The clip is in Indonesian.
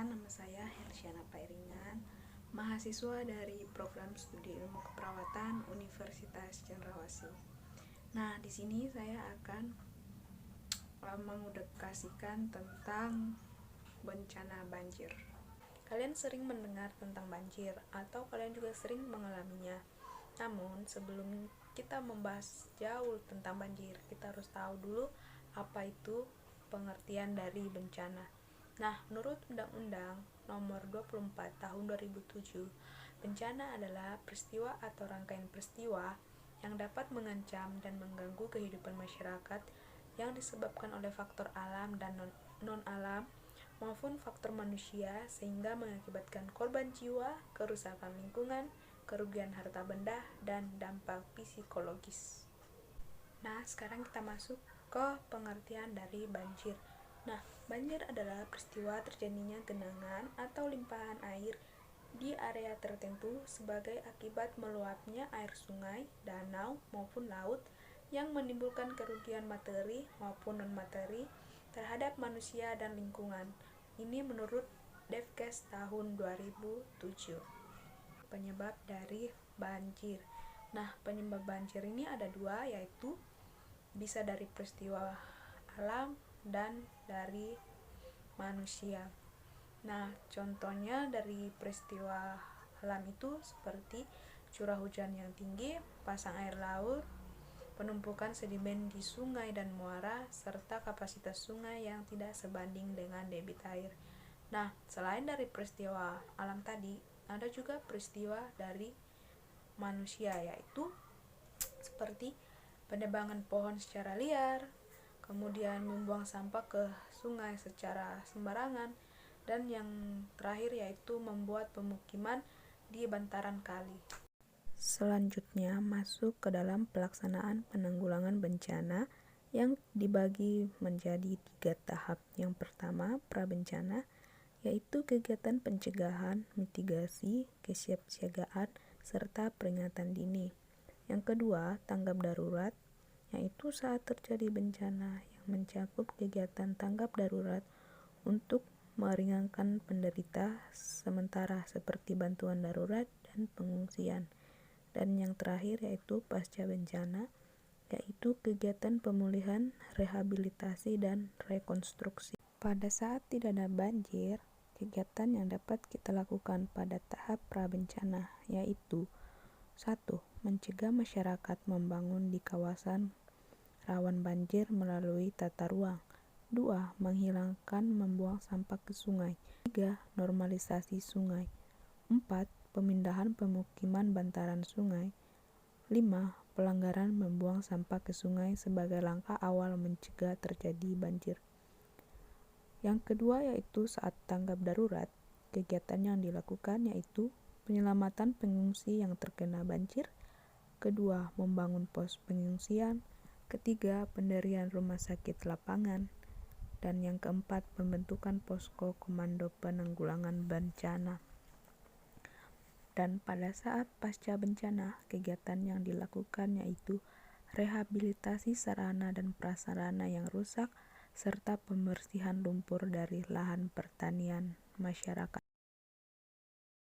Perkenalkan, nama saya Hersiana Pairingan, mahasiswa dari program studi ilmu keperawatan Universitas Cendrawasih. Nah, di sini saya akan mengudekasikan tentang bencana banjir. Kalian sering mendengar tentang banjir atau kalian juga sering mengalaminya. Namun, sebelum kita membahas jauh tentang banjir, kita harus tahu dulu apa itu pengertian dari bencana. Nah, menurut Undang-Undang Nomor 24 Tahun 2007, bencana adalah peristiwa atau rangkaian peristiwa yang dapat mengancam dan mengganggu kehidupan masyarakat yang disebabkan oleh faktor alam dan non-alam maupun faktor manusia sehingga mengakibatkan korban jiwa, kerusakan lingkungan, kerugian harta benda, dan dampak psikologis. Nah, sekarang kita masuk ke pengertian dari banjir. Nah, banjir adalah peristiwa terjadinya genangan atau limpahan air di area tertentu sebagai akibat meluapnya air sungai, danau, maupun laut yang menimbulkan kerugian materi maupun non-materi terhadap manusia dan lingkungan. Ini menurut Devkes tahun 2007. Penyebab dari banjir. Nah, penyebab banjir ini ada dua, yaitu bisa dari peristiwa alam dan dari manusia. Nah, contohnya dari peristiwa alam itu seperti curah hujan yang tinggi, pasang air laut, penumpukan sedimen di sungai dan muara, serta kapasitas sungai yang tidak sebanding dengan debit air. Nah, selain dari peristiwa alam tadi, ada juga peristiwa dari manusia, yaitu seperti penebangan pohon secara liar, kemudian membuang sampah ke sungai secara sembarangan, dan yang terakhir yaitu membuat pemukiman di bantaran kali. Selanjutnya masuk ke dalam pelaksanaan penanggulangan bencana yang dibagi menjadi 3 tahap. Yang pertama, prabencana, yaitu kegiatan pencegahan, mitigasi, kesiapsiagaan, serta peringatan dini. Yang kedua, tanggap darurat, yaitu saat terjadi bencana yang mencakup kegiatan tanggap darurat untuk meringankan penderita sementara seperti bantuan darurat dan pengungsian. Dan yang terakhir yaitu pasca bencana, yaitu kegiatan pemulihan, rehabilitasi, dan rekonstruksi. Pada saat tidak ada banjir, kegiatan yang dapat kita lakukan pada tahap prabencana yaitu 1. Mencegah masyarakat membangun di kawasan rawan banjir melalui tata ruang. 2. Menghilangkan membuang sampah ke sungai. 3. Normalisasi sungai. 4. Pemindahan pemukiman bantaran sungai. 5. Pelanggaran membuang sampah ke sungai sebagai langkah awal mencegah terjadi banjir. Yang kedua yaitu saat tanggap darurat, kegiatan yang dilakukan yaitu penyelamatan pengungsi yang terkena banjir. Kedua, membangun pos pengungsian. Ketiga, pendirian rumah sakit lapangan. Dan yang keempat, pembentukan posko komando penanggulangan bencana. Dan pada saat pasca bencana, kegiatan yang dilakukan yaitu rehabilitasi sarana dan prasarana yang rusak, serta pembersihan lumpur dari lahan pertanian masyarakat.